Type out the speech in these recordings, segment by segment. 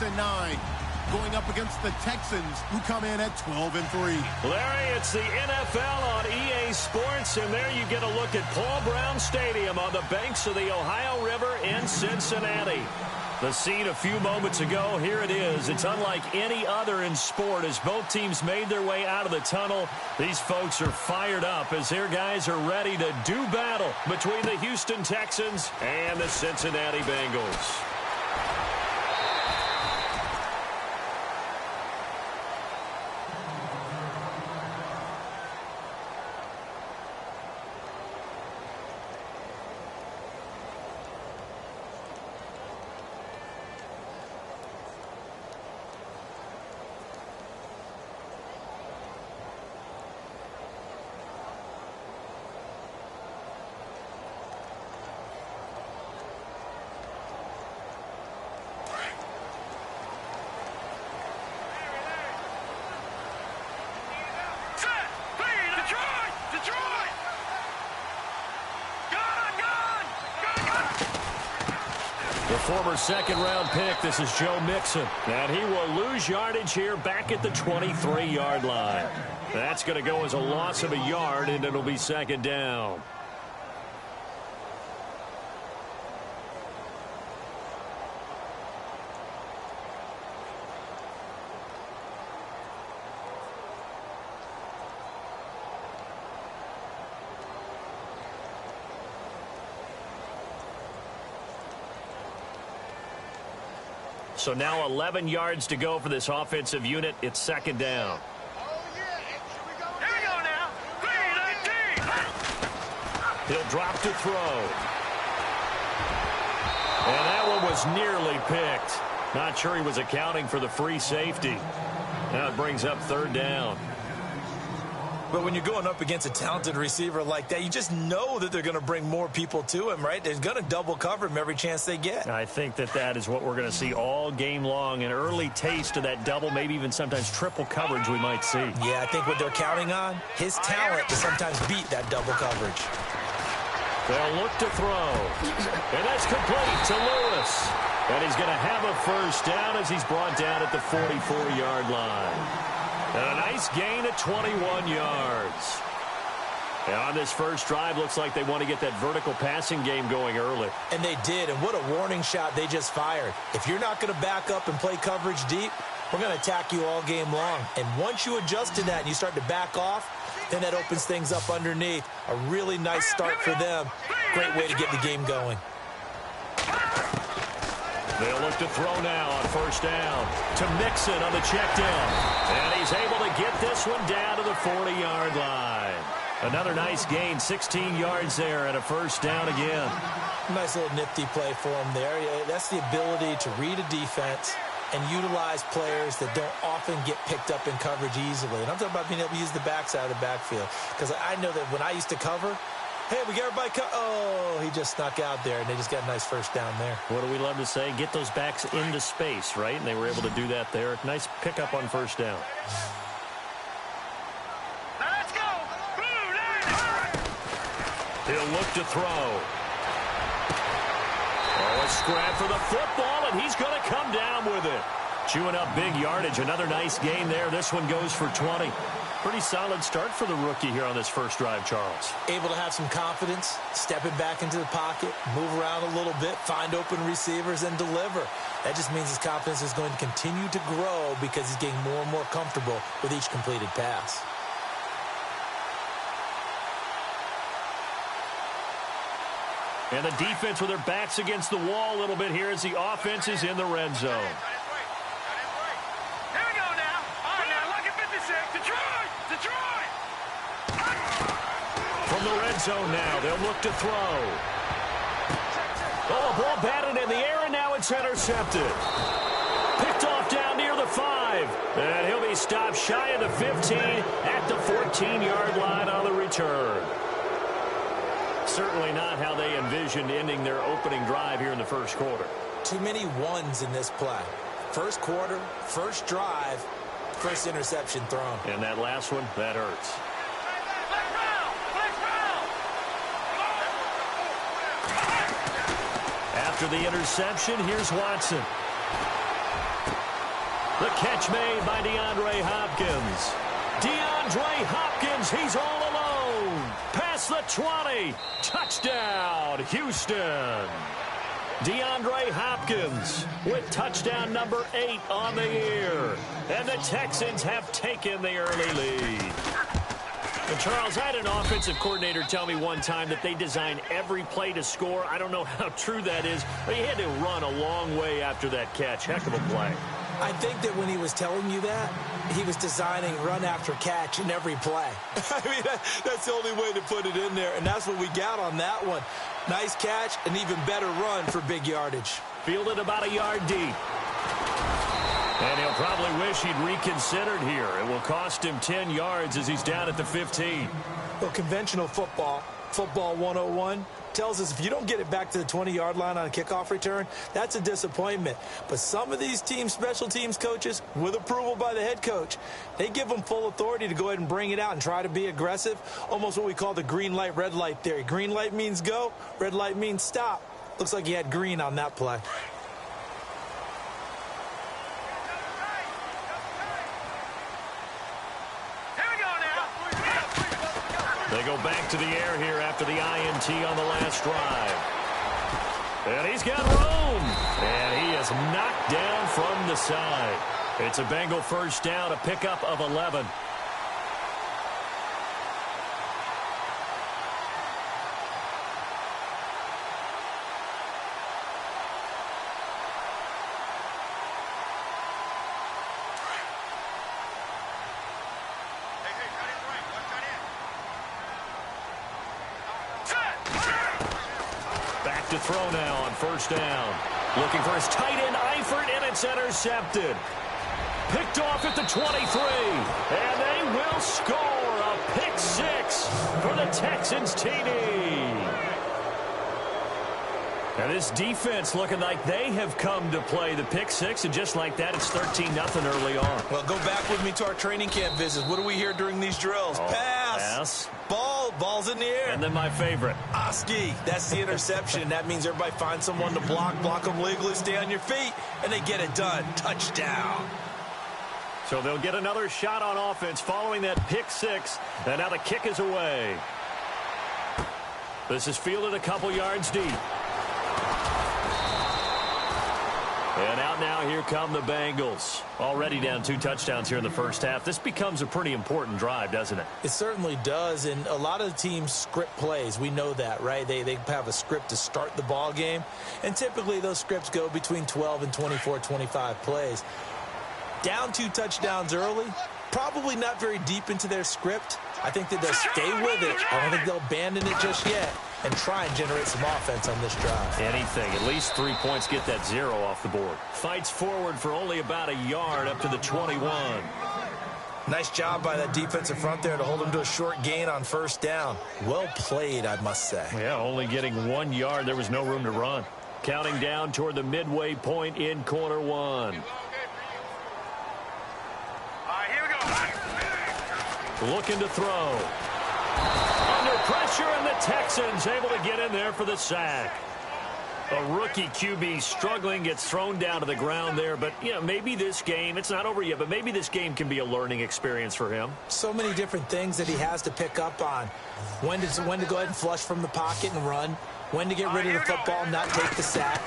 6-9. Going up against the Texans, who come in at 12-3. Larry, it's the NFL on EA Sports, and there you get a look at Paul Brown Stadium on the banks of the Ohio River in Cincinnati. The scene a few moments ago, here it is. It's unlike any other in sport as both teams made their way out of the tunnel. These folks are fired up as their guys are ready to do battle between the Houston Texans and the Cincinnati Bengals. The former second-round pick, this is Joe Mixon. And he will lose yardage here back at the 23-yard line. That's going to go as a loss of a yard, and it'll be second down. So now 11 yards to go for this offensive unit. It's second down. Here we go now. 3-19. He'll drop to throw. And that one was nearly picked. Not sure he was accounting for the free safety. Now it brings up third down. But when you're going up against a talented receiver like that, you just know that they're going to bring more people to him, right? They're going to double cover him every chance they get. I think that is what we're going to see all game long. An early taste of that double, maybe even sometimes triple coverage we might see. Yeah, I think what they're counting on, his talent to sometimes beat that double coverage. They'll look to throw. And that's complete to Lewis. And he's going to have a first down as he's brought down at the 44-yard line. And a nice gain of 21 yards. And on this first drive, looks like they want to get that vertical passing game going early. And they did, and what a warning shot they just fired. If you're not going to back up and play coverage deep, we're going to attack you all game long. And once you adjust to that and you start to back off, then that opens things up underneath. A really nice start for them. Great way to get the game going. They'll look to throw now on first down to Mixon on the check down. And he's able to get this one down to the 40-yard line. Another nice gain, 16 yards there and a first down again. Nice little nifty play for him there. That's the ability to read a defense and utilize players that don't often get picked up in coverage easily. And I'm talking about being able to use the backside of the backfield. Because I know that when I used to cover, hey, we got everybody oh, he just snuck out there, and they just got a nice first down there. What do we love to say? Get those backs into space, right? And they were able to do that there. Nice pickup on first down. Now let's go. He'll look to throw. Oh, a scrap for the football, and he's going to come down with it. Chewing up big yardage. Another nice gain there. This one goes for 20. Pretty solid start for the rookie here on this first drive, Charles. Able to have some confidence, stepping back into the pocket, move around a little bit, find open receivers, and deliver. That just means his confidence is going to continue to grow because he's getting more and more comfortable with each completed pass. And the defense with their backs against the wall a little bit here as the offense is in the red zone. From the red zone now, they'll look to throw. Oh, ball batted in the air, and now it's intercepted. Picked off down near the 5. And he'll be stopped shy of the 15 at the 14-yard line on the return. Certainly not how they envisioned ending their opening drive here in the first quarter. Too many ones in this play. First quarter, first drive, first interception thrown. And that last one, that hurts. After the interception, here's Watson. The catch made by DeAndre Hopkins. DeAndre Hopkins, he's all alone. Past the 20. Touchdown, Houston. DeAndre Hopkins with touchdown number 8 on the year. And the Texans have taken the early lead. And Charles, I had an offensive coordinator tell me one time that they design every play to score. I don't know how true that is, but he had to run a long way after that catch. Heck of a play. I think that when he was telling you that, he was designing run after catch in every play. I mean, that's the only way to put it in there, and that's what we got on that one. Nice catch, an even better run for big yardage. Fielded about a yard deep. And he'll probably wish he'd reconsidered here. It will cost him 10 yards as he's down at the 15. Well, conventional football 101, tells us if you don't get it back to the 20-yard line on a kickoff return, that's a disappointment. But some of these teams, special teams coaches, with approval by the head coach, they give them full authority to go ahead and bring it out and try to be aggressive, almost what we call the green light, red light theory. Green light means go, red light means stop. Looks like he had green on that play. They go back to the air here after the INT on the last drive. And he's got room. And he is knocked down from the side. It's a Bengal first down, a pickup of 11. To throw now on first down. Looking for his tight end, Eifert, and it's intercepted. Picked off at the 23. And they will score a pick 6 for the Texans TD. And this defense looking like they have come to play the pick 6, and just like that, it's 13-0 early on. Well, go back with me to our training camp visits. What do we hear during these drills? Pass. Ball's in the air. And then my favorite. Oski. That's the interception. That means everybody finds someone to block them legally, stay on your feet, and they get it done. Touchdown. So they'll get another shot on offense following that pick 6, and now the kick is away. This is fielded a couple yards deep. And out now, here come the Bengals. Already down 2 touchdowns here in the first half. This becomes a pretty important drive, doesn't it? It certainly does, and a lot of the teams script plays. We know that, right? They have a script to start the ball game, and typically those scripts go between 12 and 24, 25 plays. Down 2 touchdowns early, probably not very deep into their script. I think that they'll stay with it. I don't think they'll abandon it just yet and try and generate some offense on this drive. Anything. At least 3 points, get that 0 off the board. Fights forward for only about a yard up to the 21. Nice job by that defensive front there to hold him to a short gain on first down. Well played, I must say. Yeah, only getting 1 yard. There was no room to run. Counting down toward the midway point in quarter 1. Looking to throw. Under pressure, and the Texans able to get in there for the sack. A rookie QB struggling, gets thrown down to the ground there. But, you know, maybe this game, it's not over yet, but maybe this game can be a learning experience for him. So many different things that he has to pick up on. When to go ahead and flush from the pocket and run. When to get rid of the football and not take the sack.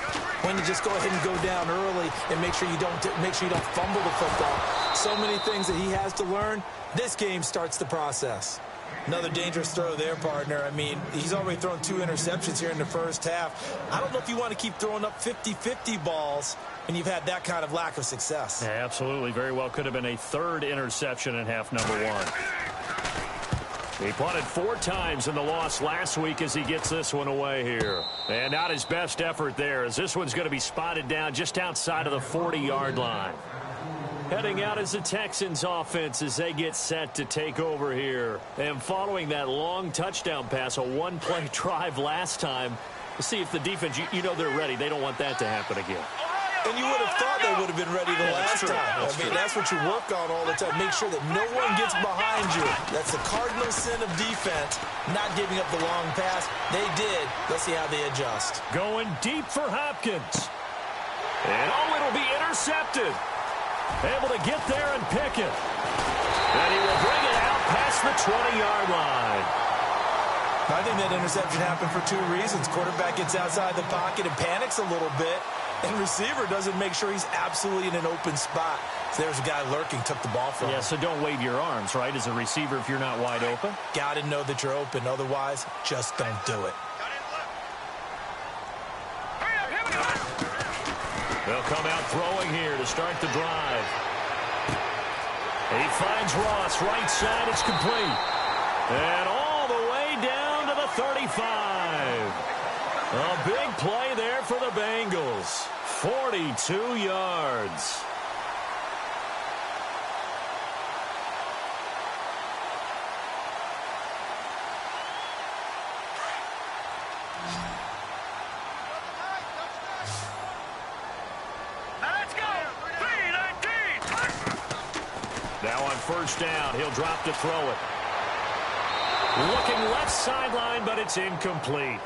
When to just go ahead and go down early and make sure you don't fumble the football. So many things that he has to learn. This game starts the process. Another dangerous throw there, partner. I mean, he's already thrown 2 interceptions here in the first half. I don't know if you want to keep throwing up 50-50 balls when you've had that kind of lack of success. Yeah, absolutely. Very well could have been a 3rd interception in half number 1. He punted 4 times in the loss last week as he gets this one away here. And not his best effort there, as this one's going to be spotted down just outside of the 40-yard line. Heading out as the Texans offense as they get set to take over here. And following that long touchdown pass, a 1-play drive last time, let's see if the defense, you know they're ready. They don't want that to happen again. And you would have thought they would have been ready the last time. That's what you work on all the time. Make sure that no one gets behind you. That's the cardinal sin of defense, not giving up the long pass. They did. Let's see how they adjust. Going deep for Hopkins. And it'll be intercepted. Able to get there and pick it. And he will bring it out past the 20-yard line. I think that interception happened for two reasons. Quarterback gets outside the pocket and panics a little bit, and receiver doesn't make sure he's absolutely in an open spot. So there's a guy lurking, took the ball from him. Yeah, so don't wave your arms, right, as a receiver if you're not wide open. Got to know that you're open. Otherwise, just don't do it. They'll come out throwing here to start the drive. He finds Ross, right side, it's complete. And all the way down to the 35. A big play there for the Bengals. 42 yards. Now on first down, he'll drop to throw it. Looking left sideline, but it's incomplete.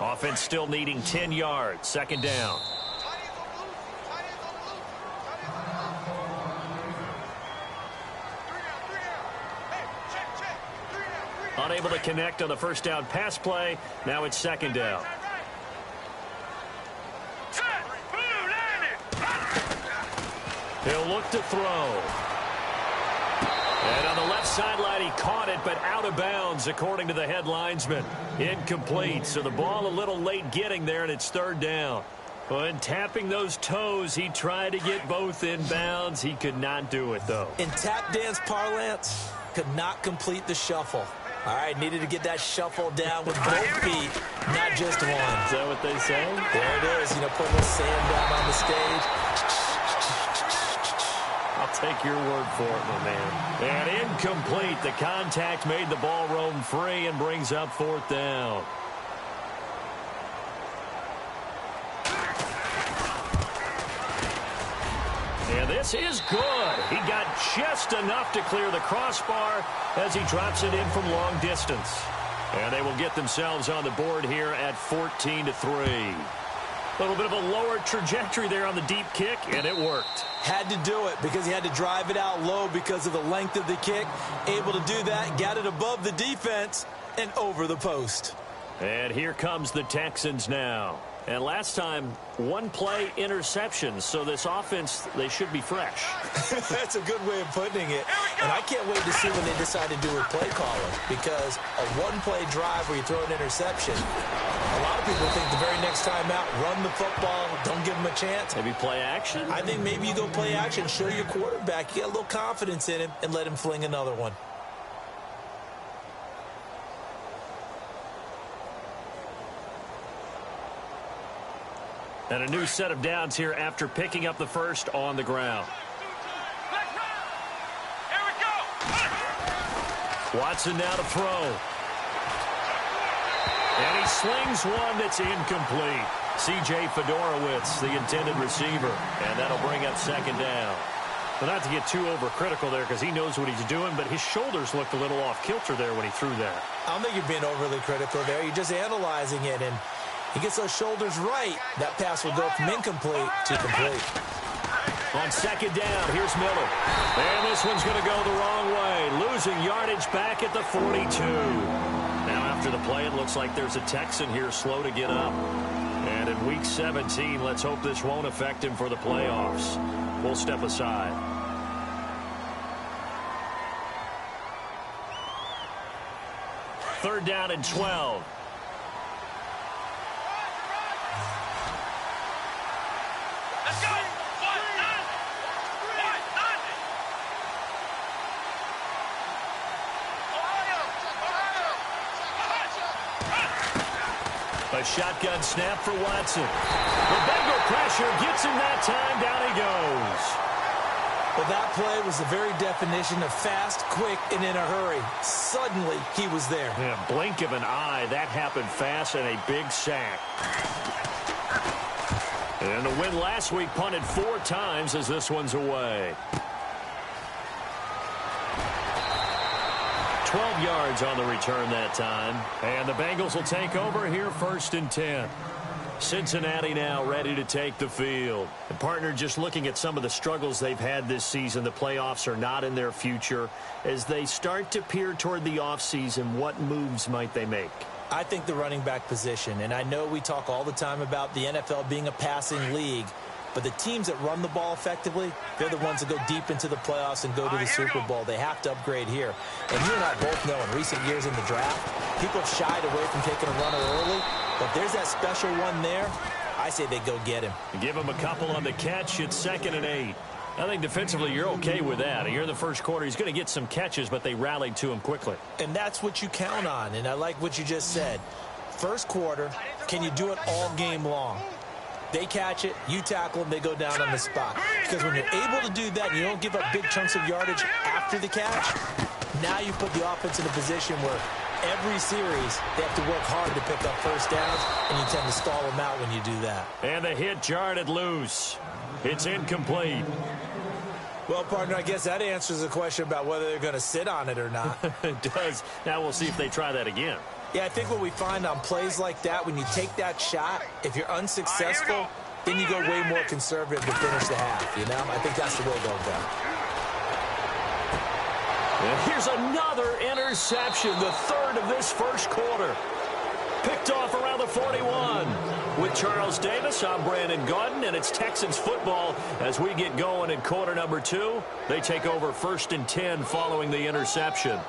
Offense still needing 10 yards. Second down. Unable to connect on the first down pass play. Now it's second down. He'll look to throw. And on the left sideline, he caught it, but out of bounds, according to the head linesman. Incomplete, so the ball a little late getting there, and it's third down. When tapping those toes, he tried to get both in bounds. He could not do it, though. In tap dance parlance, could not complete the shuffle. All right, needed to get that shuffle down with both feet, not just one. Is that what they say? There it is. You know, put a little sand down on the stage. I'll take your word for it, my man. And incomplete. The contact made the ball roam free and brings up fourth down. And this is good. He got just enough to clear the crossbar as he drops it in from long distance. And they will get themselves on the board here at 14-3. A little bit of a lower trajectory there on the deep kick, and it worked. Had to do it because he had to drive it out low because of the length of the kick. Able to do that, got it above the defense and over the post. And here comes the Texans now. And last time, one play interception. So this offense, they should be fresh. That's a good way of putting it. And I can't wait to see when they decide to do a play caller. Because a one-play drive where you throw an interception, a lot of people think the very next time out, run the football, don't give them a chance. Maybe play action? I think maybe you go play action, show your quarterback, you get a little confidence in him, and let him fling another one. And a new set of downs here after picking up the first on the ground. Here we go. Watson now to throw. And he slings one that's incomplete. C.J. Fedorowicz, the intended receiver. And that'll bring up second down. Well, not to get too overcritical there because he knows what he's doing, but his shoulders looked a little off kilter there when he threw that. I don't think you're being overly critical there. You're just analyzing it, and he gets those shoulders right. That pass will go from incomplete to complete. On second down, here's Miller. And this one's going to go the wrong way. Losing yardage back at the 42. Now after the play, it looks like there's a Texan here slow to get up. And in Week 17, let's hope this won't affect him for the playoffs. We'll step aside. Third down and 12. Let's go. A shotgun snap for Watson. The Bengal pressure gets him that time. Down he goes. Well, that play was the very definition of fast, quick, and in a hurry. Suddenly, he was there. Yeah, blink of an eye. That happened fast and a big sack. And the win last week punted 4 times as this one's away. 12 yards on the return that time. And the Bengals will take over here 1st and 10. Cincinnati now ready to take the field. And partner, just looking at some of the struggles they've had this season, the playoffs are not in their future. As they start to peer toward the offseason, what moves might they make? I think the running back position, and I know we talk all the time about the NFL being a passing league, but the teams that run the ball effectively, they're the ones that go deep into the playoffs and go to the Super Bowl. They have to upgrade here. And you and I both know in recent years in the draft, people have shied away from taking a runner early, but there's that special one there. I say they go get him. Give him a couple on the catch. It's 2nd and 8. I think defensively you're okay with that. Here in the first quarter, he's going to get some catches, but they rallied to him quickly. And that's what you count on, and I like what you just said. First quarter, can you do it all game long? They catch it, you tackle them, they go down on the spot. Because when you're able to do that and you don't give up big chunks of yardage after the catch, now you put the offense in a position where every series they have to work hard to pick up first downs, and you tend to stall them out when you do that. And the hit jarred it loose. It's incomplete. Well, partner, I guess that answers the question about whether they're going to sit on it or not. It does. Now we'll see if they try that again. Yeah, I think what we find on plays like that, when you take that shot, if you're unsuccessful, then you go way more conservative to finish the half, you know? I think that's the way they'll go. And here's another interception, the 3rd of this first quarter. Picked off around the 41. With Charles Davis, I'm Brandon Gaudin, and it's Texans football as we get going in quarter number 2. They take over 1st and 10 following the interception.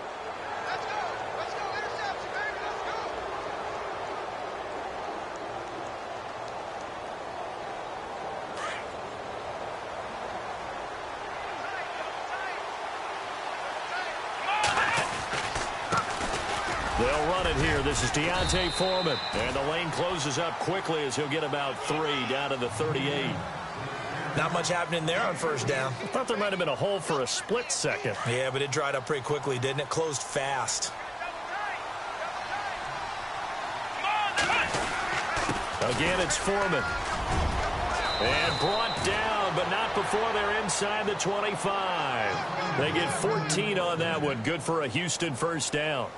They'll run it here. This is Deontay Foreman. And the lane closes up quickly as he'll get about 3 down to the 38. Not much happening there on first down. I thought there might have been a hole for a split second. Yeah, but it dried up pretty quickly, didn't it? Closed fast. Again, it's Foreman. And brought down, but not before they're inside the 25. They get 14 on that one. Good for a Houston first down.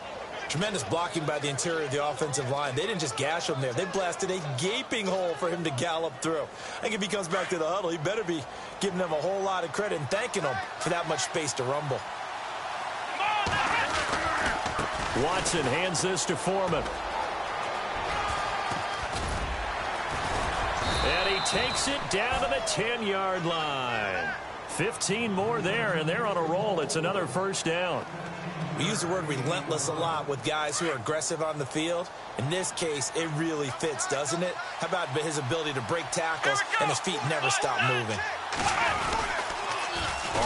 Tremendous blocking by the interior of the offensive line. They didn't just gash him there. They blasted a gaping hole for him to gallop through. I think if he comes back to the huddle, he better be giving them a whole lot of credit and thanking them for that much space to rumble. Watson hands this to Foreman. And he takes it down to the 10-yard line. 15 more there, and they're on a roll. It's another first down. We use the word relentless a lot with guys who are aggressive on the field. In this case, it really fits, doesn't it? How about his ability to break tackles and his feet never stop moving?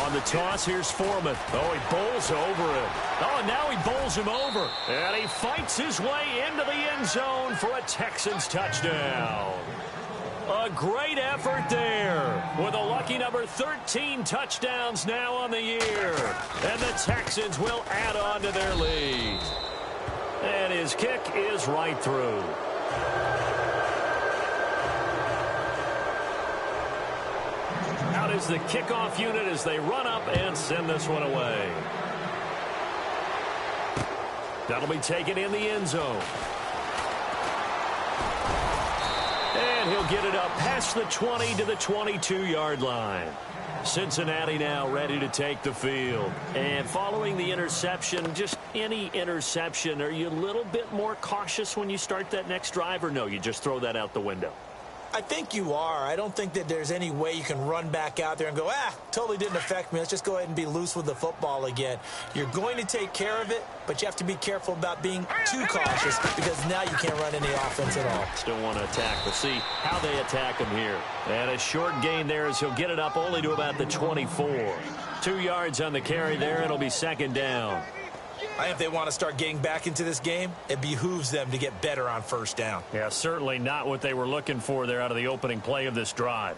On the toss, here's Foreman. Oh, he bowls over him. Oh, and now he bowls him over. And he fights his way into the end zone for a Texans touchdown. A great effort there with a lucky number 13 touchdowns now on the year. And the Texans will add on to their lead. And his kick is right through. Out is the kickoff unit as they run up and send this one away. That'll be taken in the end zone. And he'll get it up past the 20 to the 22-yard line. Cincinnati now ready to take the field. And following the interception, just any interception, are you a little bit more cautious when you start that next drive, or no, you just throw that out the window? I think you are. I don't think that there's any way you can run back out there and go, totally didn't affect me. Let's just go ahead and be loose with the football again. You're going to take care of it, but you have to be careful about being too cautious because now you can't run any offense at all. Still want to attack. We'll see how they attack him here. And a short gain there as he'll get it up only to about the 24. 2 yards on the carry there, and it'll be second down. I think if they want to start getting back into this game, it behooves them to get better on first down. Yeah, certainly not what they were looking for there out of the opening play of this drive.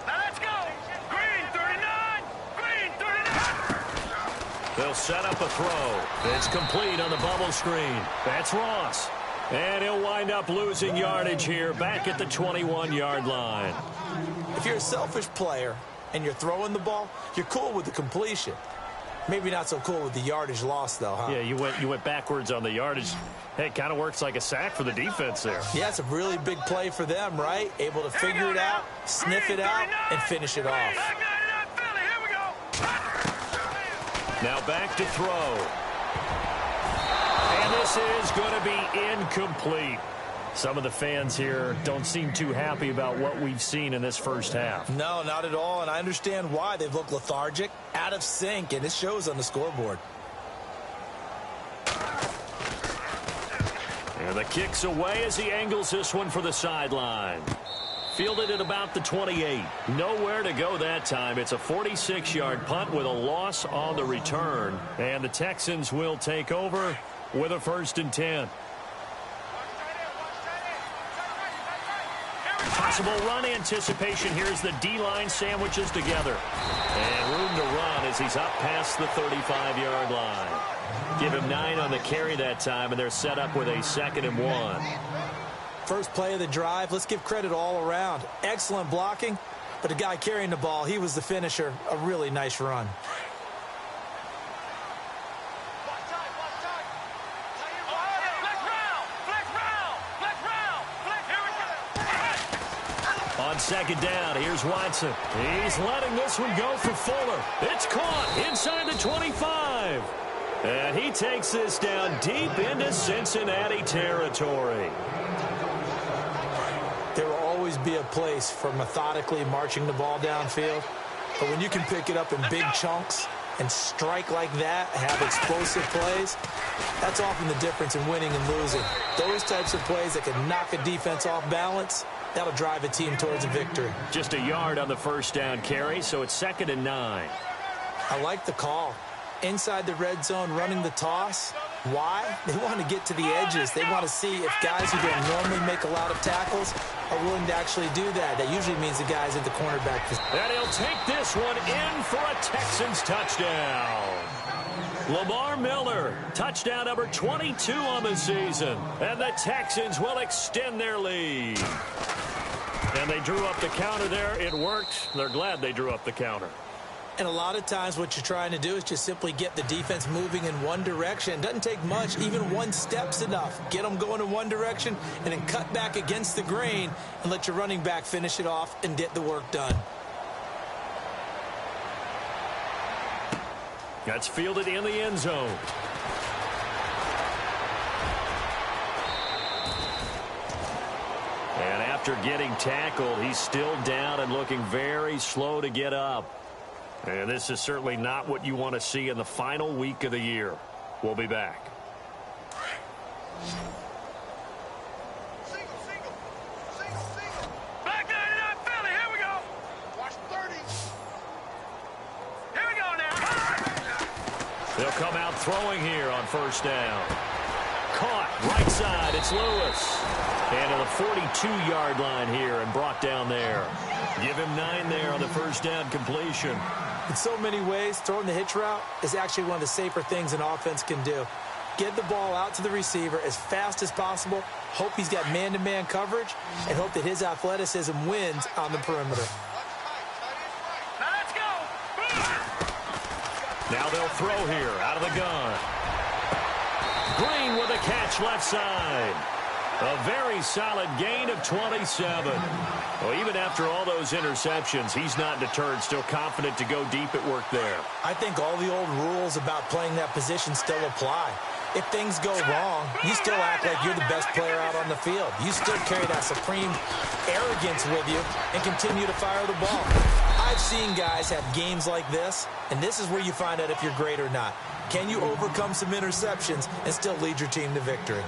Now let's go. Green 39. Green 39. They'll set up a throw. It's complete on the bubble screen. That's Ross. And he'll wind up losing yardage here back at the 21-yard line. If you're a selfish player and you're throwing the ball, you're cool with the completion. Maybe not so cool with the yardage loss, though, huh? Yeah, you went backwards on the yardage. Hey, it kind of works like a sack for the defense there. Yeah, it's a really big play for them, right? Able to figure it out, sniff it out, and finish it off. Now back to throw. And this is going to be incomplete. Some of the fans here don't seem too happy about what we've seen in this first half. No, not at all, and I understand why. They've looked lethargic, out of sync, and it shows on the scoreboard. And the kick's away as he angles this one for the sideline. Fielded at about the 28. Nowhere to go that time. It's a 46-yard punt with a loss on the return. And the Texans will take over with a 1st and 10. Possible run anticipation here as the D-line sandwiches together. And room to run as he's up past the 35-yard line. Give him 9 on the carry that time, and they're set up with a 2nd and 1. First play of the drive, let's give credit all around. Excellent blocking, but the guy carrying the ball, he was the finisher. A really nice run. On 2nd down, here's Watson. He's letting this one go for Fuller. It's caught inside the 25. And he takes this down deep into Cincinnati territory. There will always be a place for methodically marching the ball downfield. But when you can pick it up in big chunks and strike like that, have explosive plays, that's often the difference in winning and losing. Those types of plays that can knock a defense off balance, that'll drive a team towards a victory. Just a yard on the 1st down carry, so it's 2nd and 9. I like the call. Inside the red zone, running the toss. Why? They want to get to the edges. They want to see if guys who don't normally make a lot of tackles are willing to actually do that. That usually means the guys at the cornerback position. And he'll take this one in for a Texans touchdown. Lamar Miller, touchdown number 22 on the season. And the Texans will extend their lead. And they drew up the counter there. It worked. They're glad they drew up the counter. And a lot of times what you're trying to do is just simply get the defense moving in one direction. It doesn't take much. Even one step's enough. Get them going in one direction and then cut back against the grain and let your running back finish it off and get the work done. That's fielded in the end zone. And after getting tackled, he's still down and looking very slow to get up. And this is certainly not what you want to see in the final week of the year. We'll be back. Back 99 Philly, here we go. Watch 30. Here we go now. They'll come out throwing here on 1st down. Caught, right side, it's Lewis. And to the 42-yard line here and brought down there. Give him 9 there on the 1st down completion. In so many ways, throwing the hitch route is actually one of the safer things an offense can do. Get the ball out to the receiver as fast as possible, hope he's got man-to-man coverage, and hope that his athleticism wins on the perimeter. Now let's go. Now they'll throw here out of the gun. Green with a catch left side. A very solid gain of 27. Well, even after all those interceptions, he's not deterred, still confident to go deep at work there. I think all the old rules about playing that position still apply. If things go wrong, you still act like you're the best player out on the field. You still carry that supreme arrogance with you and continue to fire the ball. I've seen guys have games like this, and this is where you find out if you're great or not. Can you overcome some interceptions and still lead your team to victory?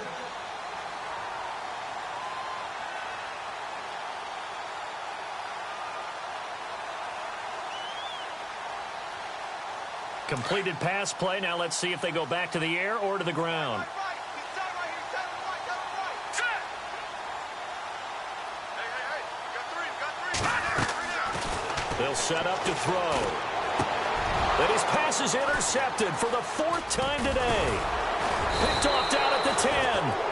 Completed pass play. Now let's see if they go back to the air or to the ground. They'll set up to throw. And his pass is intercepted for the 4th time today. Picked off down at the 10.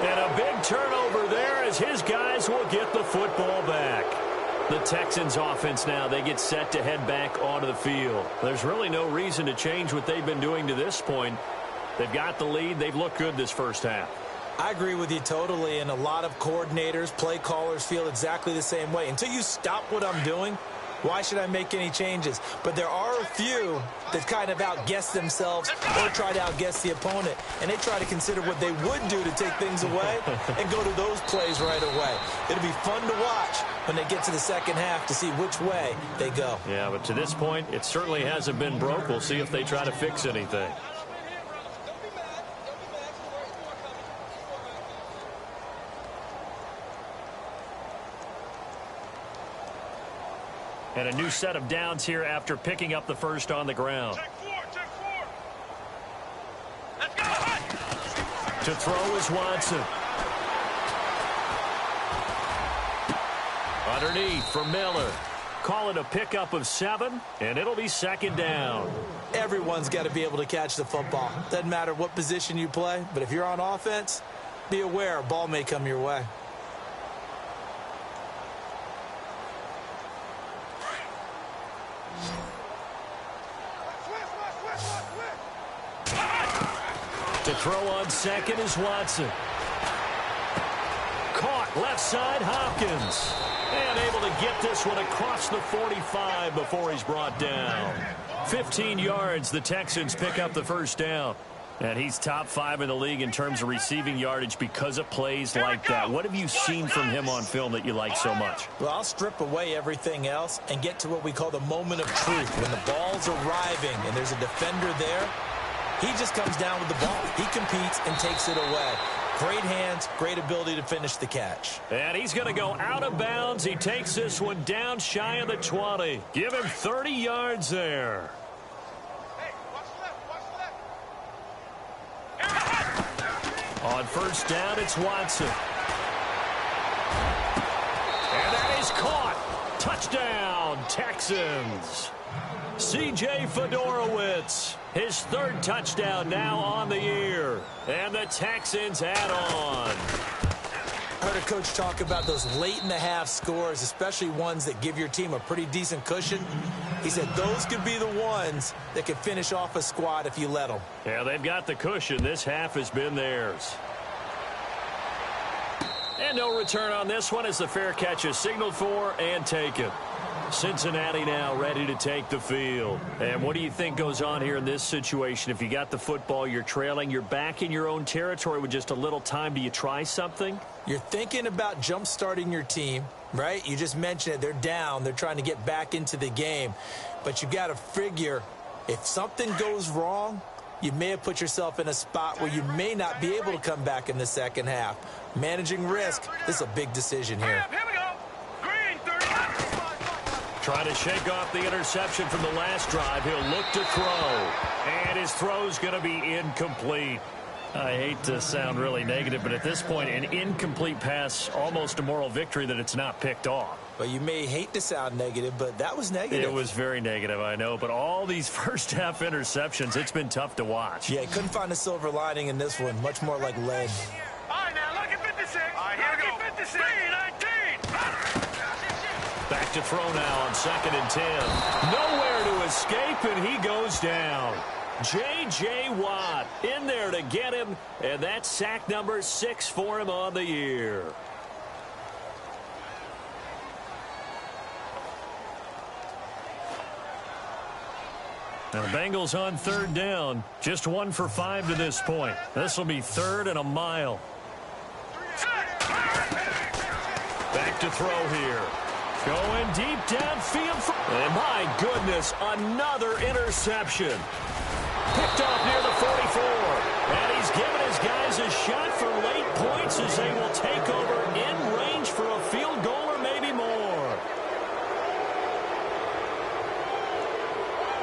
And a big turnover there as his guys will get the football back. The Texans offense now, they get set to head back onto the field. There's really no reason to change what they've been doing to this point. They've got the lead. They've looked good this first half. I agree with you totally, and a lot of coordinators, play callers feel exactly the same way. Until you stop what I'm doing, why should I make any changes? But there are a few that kind of outguess themselves or try to outguess the opponent, and they try to consider what they would do to take things away and go to those plays right away. It'll be fun to watch when they get to the second half to see which way they go. Yeah, but to this point, it certainly hasn't been broke. We'll see if they try to fix anything. And a new set of downs here after picking up the first on the ground. Check four. Let's go. To throw is Watson. Underneath for Miller. Call it a pickup of 7, and it'll be second down. Everyone's got to be able to catch the football. Doesn't matter what position you play, but if you're on offense, be aware a ball may come your way. To throw on second is Watson. Caught left side, Hopkins. And able to get this one across the 45 before he's brought down. 15 yards, the Texans pick up the first down. And he's top 5 in the league in terms of receiving yardage because of plays like that. What have you seen from him on film that you like so much? Well, I'll strip away everything else and get to what we call the moment of truth. When the ball's arriving and there's a defender there, he just comes down with the ball. He competes and takes it away. Great hands, great ability to finish the catch. And he's going to go out of bounds. He takes this one down shy of the 20. Give him 30 yards there. Hey, watch left. On first down, it's Watson. And that is caught. Touchdown, Texans. C.J. Fedorowicz, his 3rd touchdown now on the year. And the Texans add on. I heard a coach talk about those late-in-the-half scores, especially ones that give your team a pretty decent cushion. He said those could be the ones that could finish off a squad if you let them. Yeah, they've got the cushion. This half has been theirs. And no return on this one as the fair catch is signaled for and taken. Cincinnati now ready to take the field. And what do you think goes on here in this situation? If you got the football, you're trailing, you're back in your own territory with just a little time. Do you try something? You're thinking about jump-starting your team, right? You just mentioned it. They're down. They're trying to get back into the game. But you got to figure if something goes wrong, you may have put yourself in a spot where you may not be able to come back in the second half. Managing risk, this is a big decision here. Here we go. Green, 30. Trying to shake off the interception from the last drive. He'll look to throw. And his throw's going to be incomplete. I hate to sound really negative, but at this point, an incomplete pass, almost a moral victory that it's not picked off. Well, you may hate to sound negative, but that was negative. It was very negative, I know. But all these first-half interceptions, it's been tough to watch. Yeah, couldn't find a silver lining in this one. Much more like lead. All right, now look at 56. All right, here we go. 56. 19. Back to throw now on 2nd and 10. Nowhere to escape, and he goes down. J.J. Watt in there to get him, and that's sack number 6 for him on the year. Now the Bengals on 3rd down. Just 1 for 5 to this point. This will be 3rd and a mile. Back to throw here. Going deep downfield. And my goodness, another interception. Picked off near the 44. And he's given his guys a shot for late points as they will take over in range for a field goal or maybe more.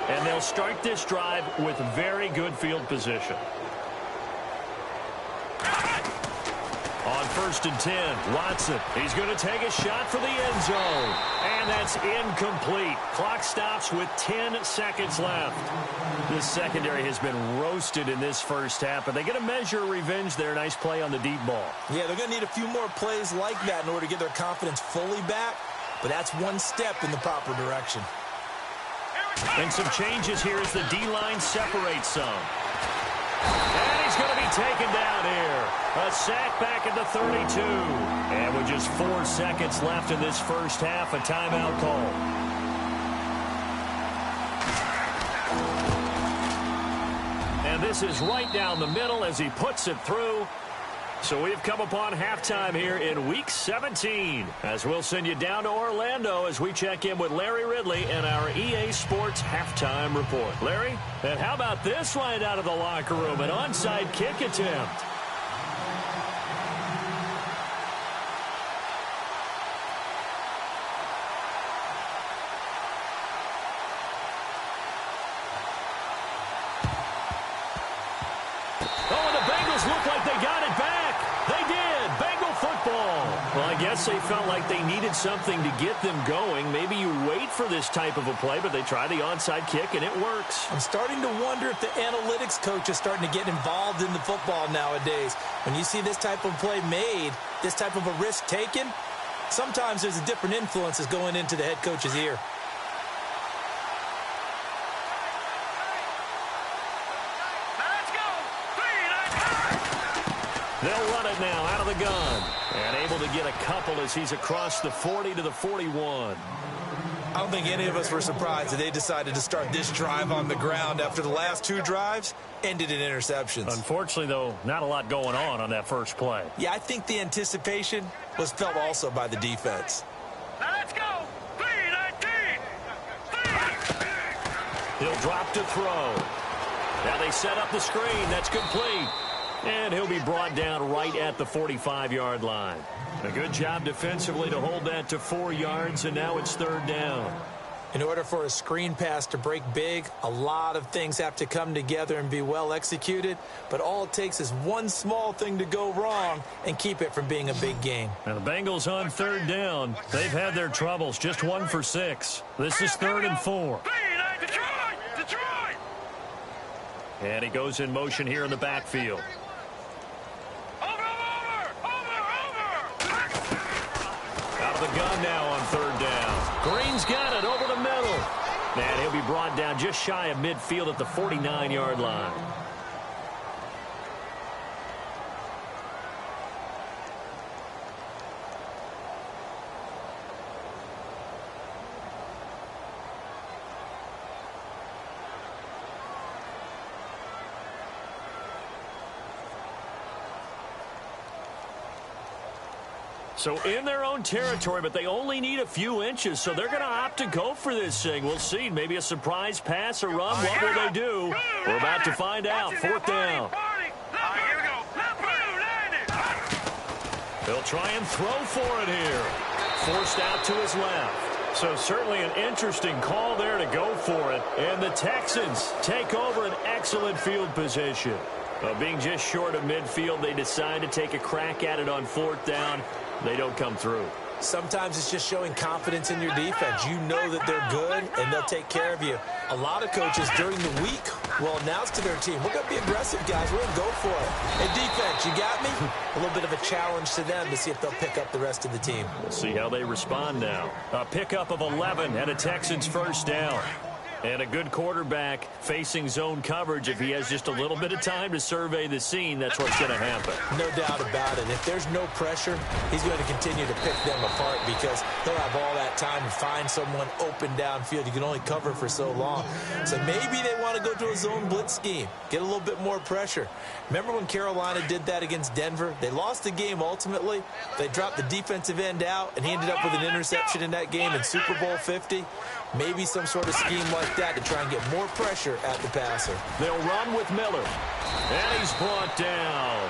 And they'll start this drive with very good field position. On on 1st and 10. Watson, he's going to take a shot for the end zone. And that's incomplete. Clock stops with 10 seconds left. This secondary has been roasted in this first half, but they get a measure of revenge there. Nice play on the deep ball. Yeah, they're going to need a few more plays like that in order to get their confidence fully back, but that's one step in the proper direction. And some changes here as the D-line separates some. And he's going to be taken down here. A sack back at the 32. And with just 4 seconds left in this first half, a timeout call. And this is right down the middle as he puts it through. So we've come upon halftime here in Week 17 as we'll send you down to Orlando as we check in with Larry Ridley and our EA Sports Halftime Report. Larry, and how about this line out of the locker room? An onside kick attempt. Oh, and the Bengals look like they got it back. They did. Bengal football. Well, I guess they felt like they needed something to get them going. Maybe you wait for this type of a play, but they try the onside kick, and it works. I'm starting to wonder if the analytics coach is starting to get involved in the football nowadays. When you see this type of play made, this type of a risk taken, sometimes there's a different influence that's going into the head coach's ear. They'll run it now out of the gun. And able to get a couple as he's across the 40 to the 41. I don't think any of us were surprised that they decided to start this drive on the ground after the last 2 drives ended in interceptions. Unfortunately, though, not a lot going on that first play. Yeah, I think the anticipation was felt also by the defense. Let's go. 3-19. He'll drop to throw. Now they set up the screen. That's complete. And he'll be brought down right at the 45-yard line. A good job defensively to hold that to 4 yards, and now it's 3rd down. In order for a screen pass to break big, a lot of things have to come together and be well executed, but all it takes is one small thing to go wrong and keep it from being a big game. Now the Bengals on 3rd down. They've had their troubles, just 1 for 6. This is 3rd and 4. Detroit! And he goes in motion here in the backfield. Out of the gun now on 3rd down. Green's got it over the middle. And he'll be brought down just shy of midfield at the 49-yard line. So in their own territory, but they only need a few inches, so they're going to opt to go for this thing. We'll see. Maybe a surprise pass or run. What will they do? We're about to find out. 4th down. They'll try and throw for it here. Forced out to his left. So certainly an interesting call there to go for it. And the Texans take over an excellent field position. Being just short of midfield, they decide to take a crack at it on 4th down. They don't come through. Sometimes it's just showing confidence in your defense. You know that they're good, and they'll take care of you. A lot of coaches during the week will announce to their team, we're going to be aggressive, guys. We're going to go for it. Hey, defense, you got me? A little bit of a challenge to them to see if they'll pick up the rest of the team. We'll see how they respond now. A pickup of 11 and a Texans 1st down. And a good quarterback facing zone coverage. If he has just a little bit of time to survey the scene, that's what's going to happen. No doubt about it. If there's no pressure, he's going to continue to pick them apart because he'll have all that time to find someone open downfield. You can only cover for so long. So maybe they want to go to a zone blitz scheme, get a little bit more pressure. Remember when Carolina did that against Denver? They lost the game ultimately. They dropped the defensive end out, and he ended up with an interception in that game in Super Bowl 50. Maybe some sort of scheme like that to try and get more pressure at the passer. They'll run with Miller. And he's brought down.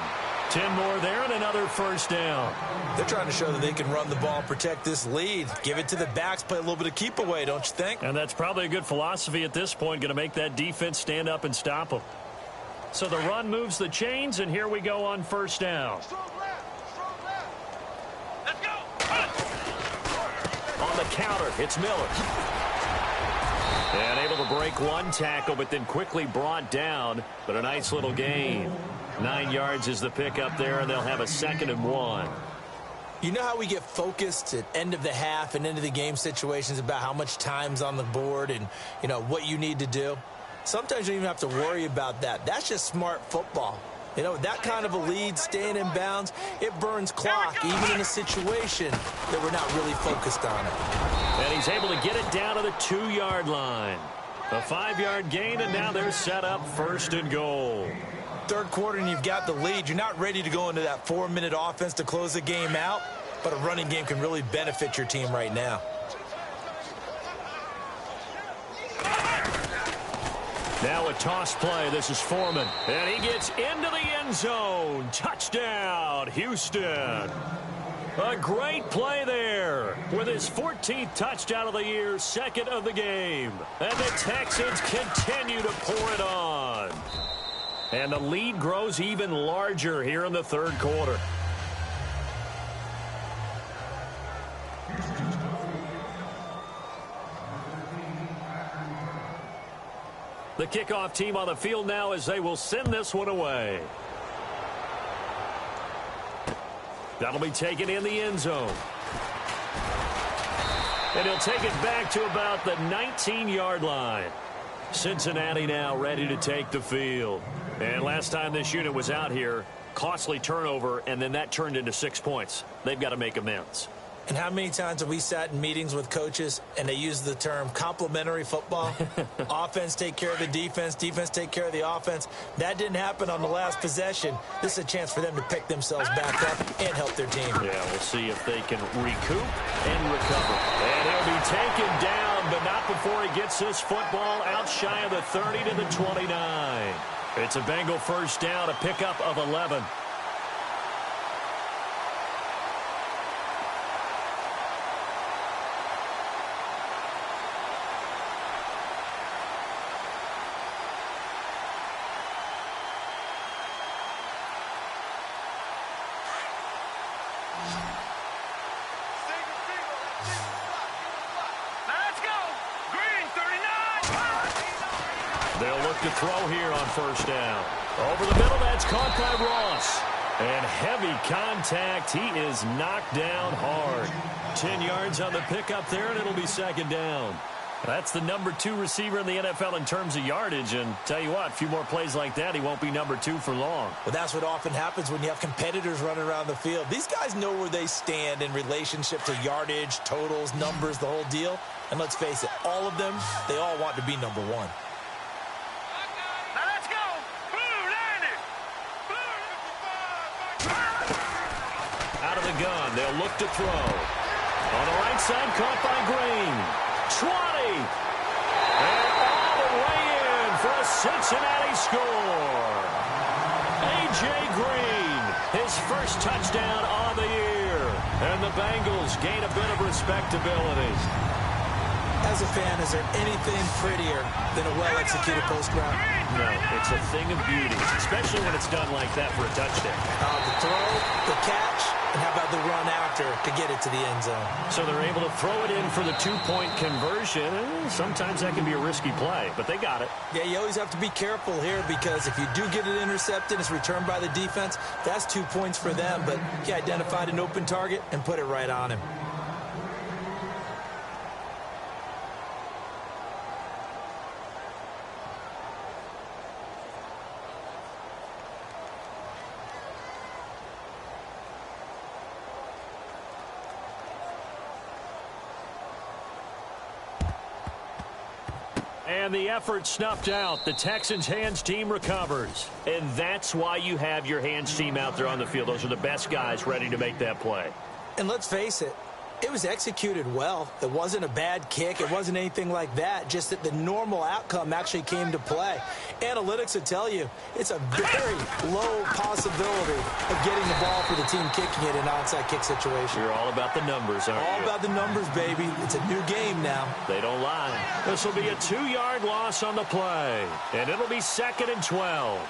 10 more there and another 1st down. They're trying to show that they can run the ball and protect this lead. Give it to the backs, play a little bit of keep away, don't you think? And that's probably a good philosophy at this point, going to make that defense stand up and stop them. So the run moves the chains, and here we go on 1st down. Let's go. On the counter, it's Miller. And able to break one tackle, but then quickly brought down. But a nice little gain. 9 yards is the pickup there, and they'll have a 2nd and 1. You know how we get focused at end of the half and into the game situations about how much time's on the board and, you know, what you need to do? Sometimes you don't even have to worry about that. That's just smart football. You know, that kind of a lead, staying in bounds, it burns clock, even in a situation that we're not really focused on it. And he's able to get it down to the 2-yard line. A 5-yard gain, and now they're set up 1st and goal. Third quarter and you've got the lead. You're not ready to go into that 4-minute offense to close the game out, but a running game can really benefit your team right now. Now a toss play. This is Foreman. And he gets into the end zone. Touchdown, Houston. A great play there with his 14th touchdown of the year, 2nd of the game. And the Texans continue to pour it on. And the lead grows even larger here in the 3rd quarter. The kickoff team on the field now as they will send this one away. That'll be taken in the end zone. And he'll take it back to about the 19-yard line. Cincinnati now ready to take the field. And last time this unit was out here, costly turnover, and then that turned into 6 points. They've got to make amends. And how many times have we sat in meetings with coaches and they use the term complementary football? Offense take care of the defense, defense take care of the offense. That didn't happen on the last possession. This is a chance for them to pick themselves back up and help their team. Yeah, we'll see if they can recoup and recover. And he'll be taken down, but not before he gets this football out shy of the 30 to the 29. It's a Bengal 1st down, a pickup of 11. They'll look to throw here on 1st down. Over the middle, that's caught by Ross. And heavy contact. He is knocked down hard. 10 yards on the pickup there, and it'll be 2nd down. That's the number 2 receiver in the NFL in terms of yardage. And tell you what, a few more plays like that, he won't be number 2 for long. Well, that's what often happens when you have competitors running around the field. These guys know where they stand in relationship to yardage, totals, numbers, the whole deal. And let's face it, all of them, they all want to be number 1. Out of the gun, they'll look to throw. On the right side, caught by Green. 20. And all the way in for a Cincinnati score. A.J. Green, his 1st touchdown on the year. And the Bengals gain a bit of respectability. As a fan, is there anything prettier than a well-executed post route? No, it's a thing of beauty, especially when it's done like that for a touchdown. The throw, the catch, and how about the run after to get it to the end zone? So they're able to throw it in for the 2-point conversion. Sometimes that can be a risky play, but they got it. Yeah, you always have to be careful here because if you do get it intercepted, it's returned by the defense, that's 2 points for them. But he identified an open target and put it right on him. And the effort snuffed out. The Texans' hands team recovers. And that's why you have your hands team out there on the field. Those are the best guys ready to make that play. And let's face it, it was executed well. It wasn't a bad kick. It wasn't anything like that. Just that the normal outcome actually came to play. Analytics will tell you it's a very low possibility of getting the ball for the team kicking it in an onside kick situation. You're all about the numbers, aren't you? All about the numbers, baby. It's a new game now. They don't lie. This will be a 2-yard loss on the play. And it'll be 2nd and 12.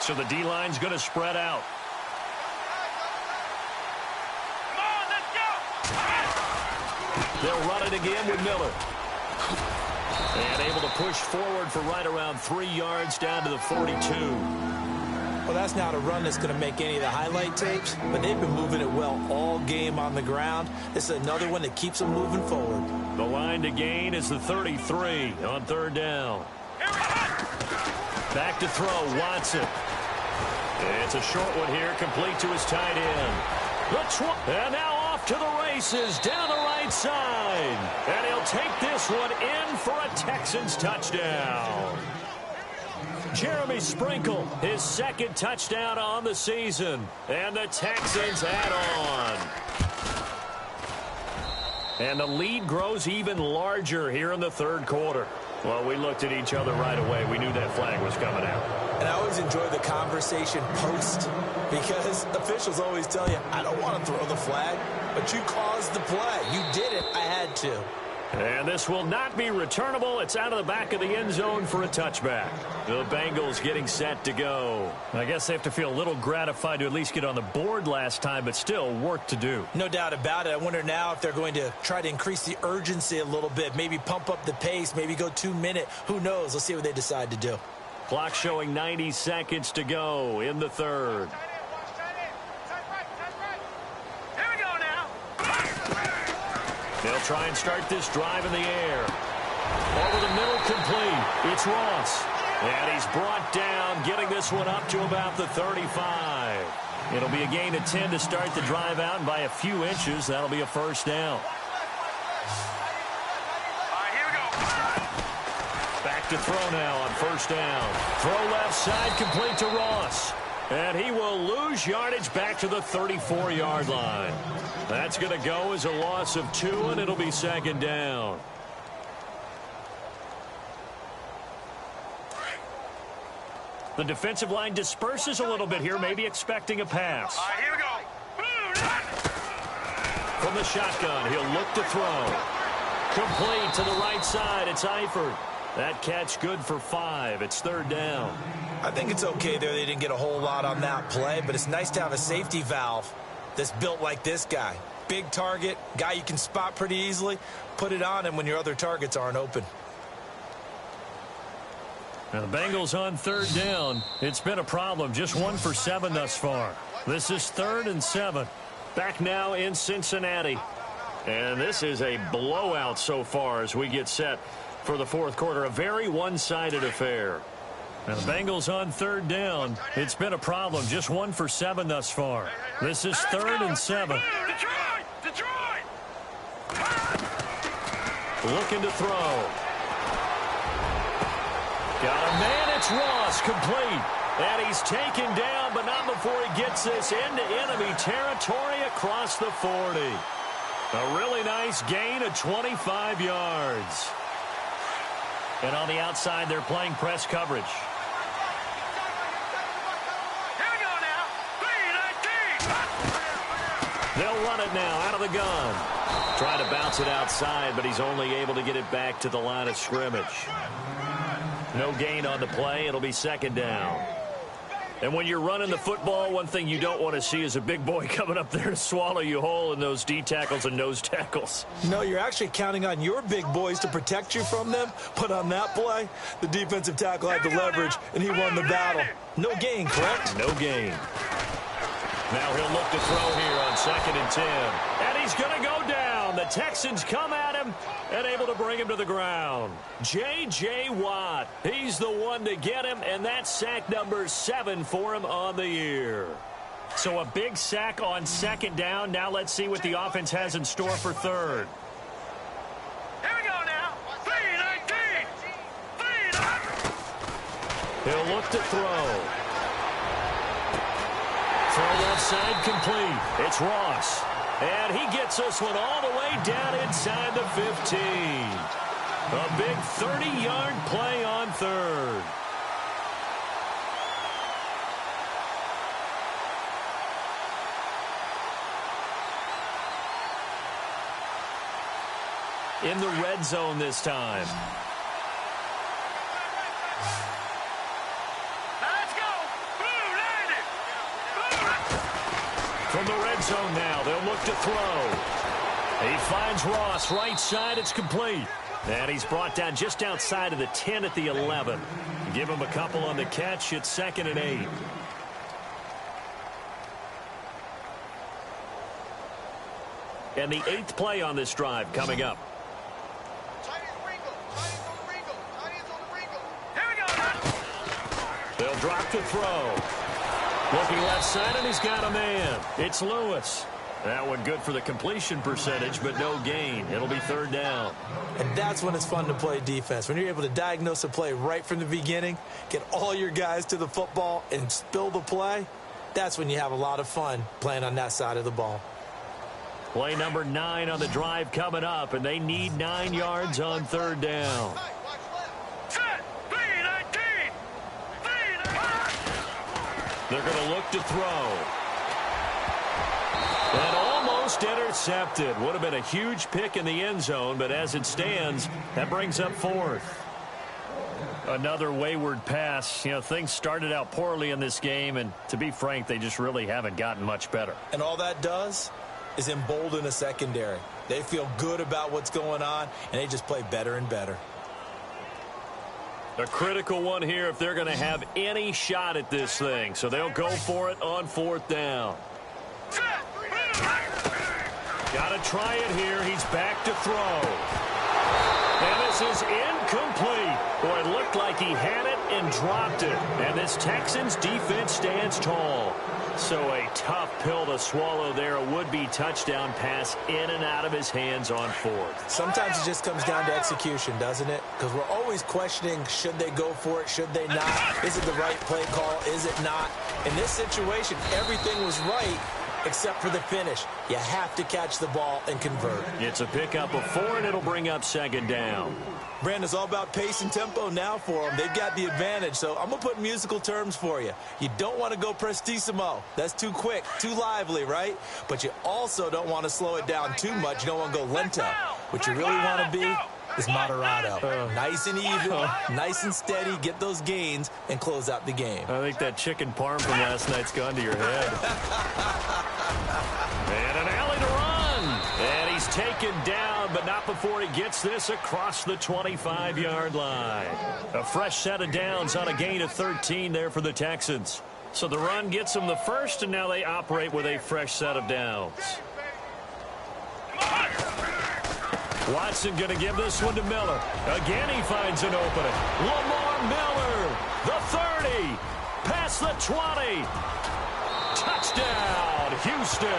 So the D-line's going to spread out. Come on, let's go! They'll run it again with Miller. And able to push forward for right around 3 yards down to the 42. Well, that's not a run that's going to make any of the highlight tapes, but they've been moving it well all game on the ground. This is another one that keeps them moving forward. The line to gain is the 33 on third down. Back to throw, Watson. It's a short one here, complete to his tight end. And now off to the races, down the right side. And he'll take this one in for a Texans touchdown. Jeremy Sprinkle, his second touchdown on the season. And the Texans add on. And the lead grows even larger here in the third quarter. Well, we looked at each other right away. We knew that flag was coming out. And I always enjoy the conversation post, because officials always tell you, I don't want to throw the flag, but you caused the play. You did it. I had to. And this will not be returnable. It's out of the back of the end zone for a touchback. The Bengals getting set to go. I guess they have to feel a little gratified to at least get on the board last time, but still work to do. No doubt about it. I wonder now if they're going to try to increase the urgency a little bit, maybe pump up the pace, maybe go 2 minute. Who knows? Let's see what they decide to do. Clock showing 90 seconds to go in the third. They'll try and start this drive in the air. Over the middle, complete. It's Ross. And he's brought down, getting this one up to about the 35. It'll be a gain of 10 to start the drive out, and by a few inches, that'll be a first down. Here we go. Back to throw now on first down. Throw left side, complete to Ross. And he will lose yardage back to the 34-yard line. That's going to go as a loss of 2, and it'll be second down. The defensive line disperses a little bit here, maybe expecting a pass. Here we go. From the shotgun, he'll look to throw. Complete to the right side. It's Eifert. That catch good for 5. It's third down. I think it's okay there. They didn't get a whole lot on that play, but it's nice to have a safety valve that's built like this guy. Big target, guy you can spot pretty easily. Put it on him when your other targets aren't open. Now the Bengals on third down. It's been a problem. Just 1 for 7 thus far. This is 3rd and 7. Back now in Cincinnati. And this is a blowout so far as we get set for the fourth quarter. A very one-sided affair. Now the Bengals on third down. It's been a problem. Just 1 for 7 thus far. This is 3rd and 7. Detroit! Looking to throw. Got a man. It's Ross, complete. And he's taken down, but not before he gets this into enemy territory across the 40. A really nice gain of 25 yards. And on the outside, they're playing press coverage. Here we go now. 3-19. They'll run it now out of the gun. Trying to bounce it outside, but he's only able to get it back to the line of scrimmage. No gain on the play. It'll be second down. And when you're running the football, one thing you don't want to see is a big boy coming up there to swallow you whole in those D tackles and nose tackles. No, you're actually counting on your big boys to protect you from them. But on that play, the defensive tackle had the leverage, and he won the battle. No gain, correct? No gain. Now he'll look to throw here on 2nd and 10. And he's going to go down. The Texans come at him and able to bring him to the ground. J.J. Watt, he's the one to get him, and that's sack number 7 for him on the year. So a big sack on second down. Now let's see what the offense has in store for third. Here we go now. 3-19. He'll look to throw. Throw left side complete. It's Ross. And he gets this one all the way down inside the 15. A big 30-yard play on third. In the red zone this time. Let's go. From the red zone now, they'll look to throw. He finds Ross, right side, it's complete. And he's brought down just outside of the 10 at the 11. Give him a couple on the catch, it's 2nd and 8. And the 8th play on this drive coming up. They'll drop to throw. Looking left side, and he's got a man. It's Lewis. That one good for the completion percentage, but no gain. It'll be 3rd down. And that's when it's fun to play defense. When you're able to diagnose a play right from the beginning, get all your guys to the football, and spill the play, that's when you have a lot of fun playing on that side of the ball. Play number 9 on the drive coming up, and they need 9 yards on 3rd down. They're going to look to throw. And almost intercepted. Would have been a huge pick in the end zone, but as it stands, that brings up 4th. Another wayward pass. You know, things started out poorly in this game, and to be frank, they just really haven't gotten much better. And all that does is embolden a secondary. They feel good about what's going on, and they just play better and better. A critical one here if they're going to have any shot at this thing. So they'll go for it on 4th down. Got to try it here. He's back to throw. And this is incomplete. Boy, it looked like he had it and dropped it. And this Texans defense stands tall. So a tough pill to swallow there. A would-be touchdown pass in and out of his hands on 4th. Sometimes it just comes down to execution, doesn't it? Because we're always questioning, should they go for it, should they not? Is it the right play call, is it not? In this situation, everything was right except for the finish. You have to catch the ball and convert. It's a pickup of 4, and it'll bring up 2nd down. Brandon, it's all about pace and tempo now for them. They've got the advantage, so I'm going to put musical terms for you. You don't want to go prestissimo. That's too quick, too lively, right? But you also don't want to slow it down too much. You don't want to go lento. What you really want to be is moderato. Nice and even, nice and steady, get those gains, and close out the game. I think that chicken parm from last night's gone to your head. And an alley to run. And he's taken down, but not before he gets this across the 25-yard line. A fresh set of downs on a gain of 13 there for the Texans. So the run gets them the first, and now they operate with a fresh set of downs. Watson going to give this one to Miller. Again, he finds an opening. Lamar Miller, the 30, past the 20. Touchdown, Houston.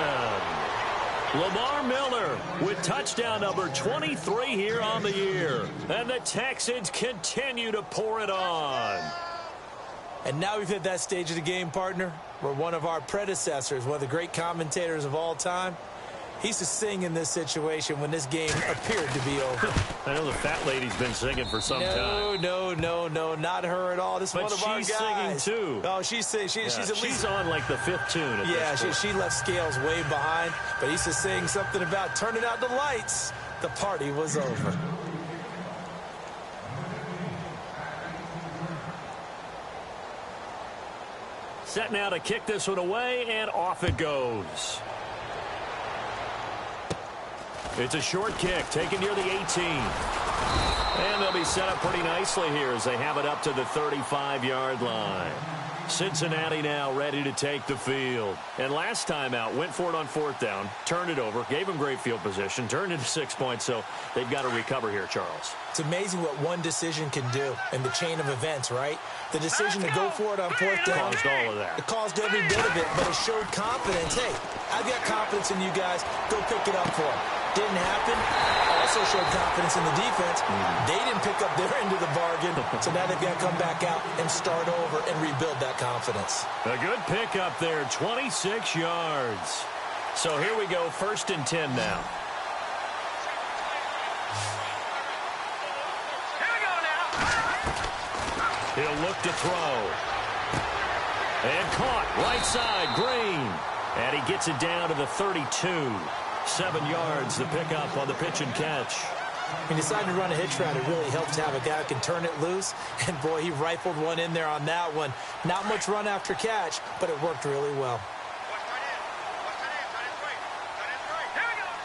Lamar Miller with touchdown number 23 here on the year. And the Texans continue to pour it on. And now we've hit that stage of the game, partner, where one of our predecessors, one of the great commentators of all time, he used to sing in this situation when this game appeared to be over. I know the fat lady's been singing for some time. No, not her at all. This is one of our guys. But she's singing, too. Oh, she's at least... She's on, like, the 5th tune. Yeah, she left Scales way behind. But he used to sing something about turning out the lights. The party was over. Set now to kick this one away, and off it goes. It's a short kick, taken near the 18. And they'll be set up pretty nicely here as they have it up to the 35-yard line. Cincinnati now ready to take the field. And last time out, went for it on 4th down, turned it over, gave them great field position, turned into 6 points, so they've got to recover here, Charles. It's amazing what one decision can do in the chain of events, right? The decision to go for it on 4th down. Caused all of that. It caused every bit of it, but it showed confidence. Hey, I've got confidence in you guys. Go pick it up for them. Didn't happen. Also showed confidence in the defense. They didn't pick up their end of the bargain, so now they've got to come back out and start over and rebuild that confidence. A good pickup there, 26 yards. So here we go, 1st and 10 now. Here we go now. He'll look to throw. And caught, right side, Green. And he gets it down to the 32. 7 yards, the pickup on the pitch and catch. He decided to run a hitch route. It really helps to have a guy who can turn it loose. And, boy, he rifled one in there on that one. Not much run after catch, but it worked really well.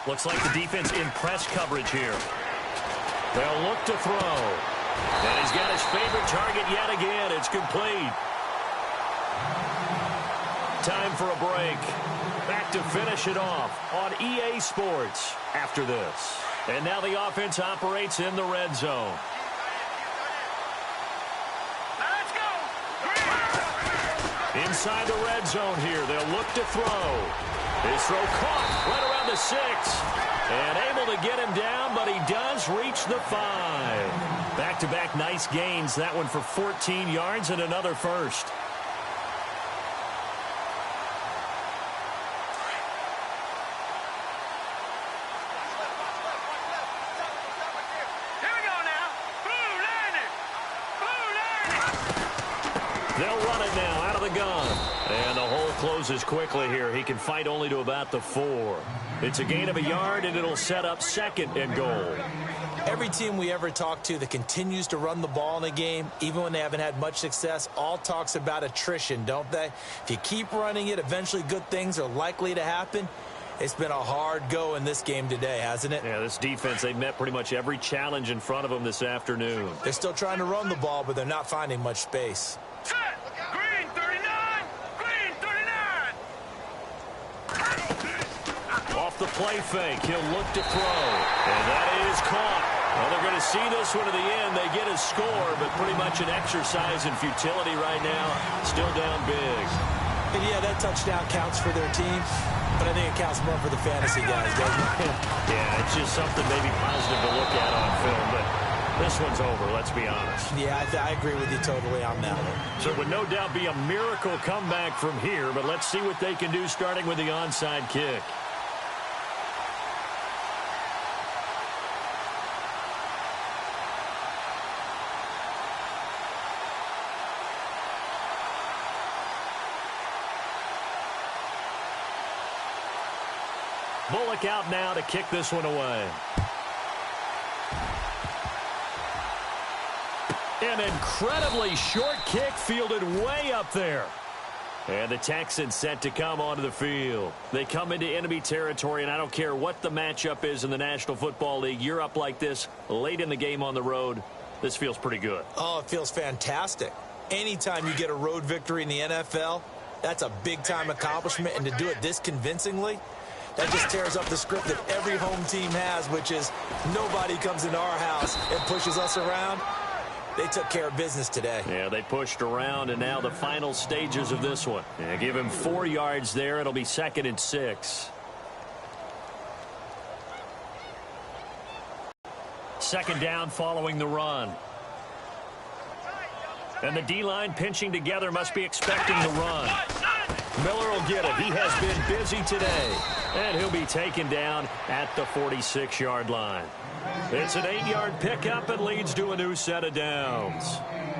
Looks like the defense in press coverage here. They'll look to throw. And he's got his favorite target yet again. It's complete. Time for a break. Back to finish it off on EA Sports after this. And now the offense operates in the red zone. Let's go. Inside the red zone here, they'll look to throw. His throw caught right around the 6. And able to get him down, but he does reach the 5. Back-to-back nice gains. That one for 14 yards and another first. Here we go now. Blue landing. They'll run it now out of the gun. And the hole closes quickly here. He can fight only to about the 4. It's a gain of a yard, and it'll set up 2nd and goal. Every team we ever talk to that continues to run the ball in a game, even when they haven't had much success, all talks about attrition, don't they? If you keep running it, eventually good things are likely to happen. It's been a hard go in this game today, hasn't it? Yeah, this defense, they've met pretty much every challenge in front of them this afternoon. They're still trying to run the ball, but they're not finding much space. Set. Green 39. Green 39. Off the play fake, he'll look to throw. And that is caught. Well, they're going to see this one to the end. They get a score, but pretty much an exercise in futility right now. Still down big. And yeah, that touchdown counts for their team, but I think it counts more for the fantasy guys, doesn't it? Yeah, it's just something maybe positive to look at on film, but this one's over, let's be honest. Yeah, I agree with you totally on that one. So it would no doubt be a miracle comeback from here, but let's see what they can do starting with the onside kick. Bullock out now to kick this one away. An incredibly short kick fielded way up there. And the Texans set to come onto the field. They come into enemy territory, and I don't care what the matchup is in the National Football League. You're up like this late in the game on the road. This feels pretty good. Oh, it feels fantastic. Anytime you get a road victory in the NFL, that's a big-time accomplishment, and to do it this convincingly, that just tears up the script that every home team has, which is nobody comes into our house and pushes us around. They took care of business today. Yeah, they pushed around, and now the final stages of this one. Yeah, give him 4 yards there. It'll be 2nd and 6. 2nd down following the run. And the D-line pinching together must be expecting the run. Miller will get it. He has been busy today. And he'll be taken down at the 46-yard line. It's an 8-yard pickup and leads to a new set of downs.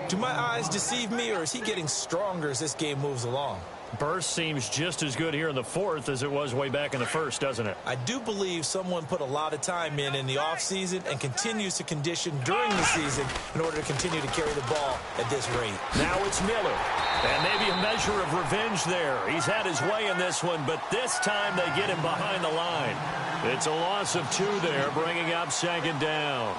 Do my eyes deceive me, or is he getting stronger as this game moves along? Burst seems just as good here in the 4th as it was way back in the 1st, doesn't it? I do believe someone put a lot of time in the offseason and continues to condition during the season in order to continue to carry the ball at this rate. Now it's Miller. And maybe a measure of revenge there. He's had his way in this one, but this time they get him behind the line. It's a loss of 2 there, bringing up 2nd down.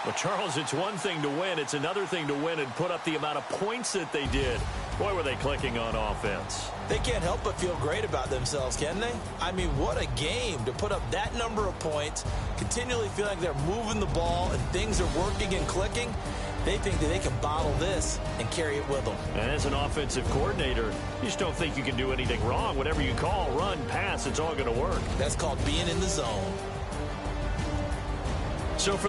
Well, Charles, it's one thing to win. It's another thing to win and put up the amount of points that they did. Boy, were they clicking on offense. They can't help but feel great about themselves, can they? I mean, what a game to put up that number of points, continually feel like they're moving the ball and things are working and clicking. They think that they can bottle this and carry it with them. And as an offensive coordinator, you just don't think you can do anything wrong. Whatever you call, run, pass, it's all going to work. That's called being in the zone. So for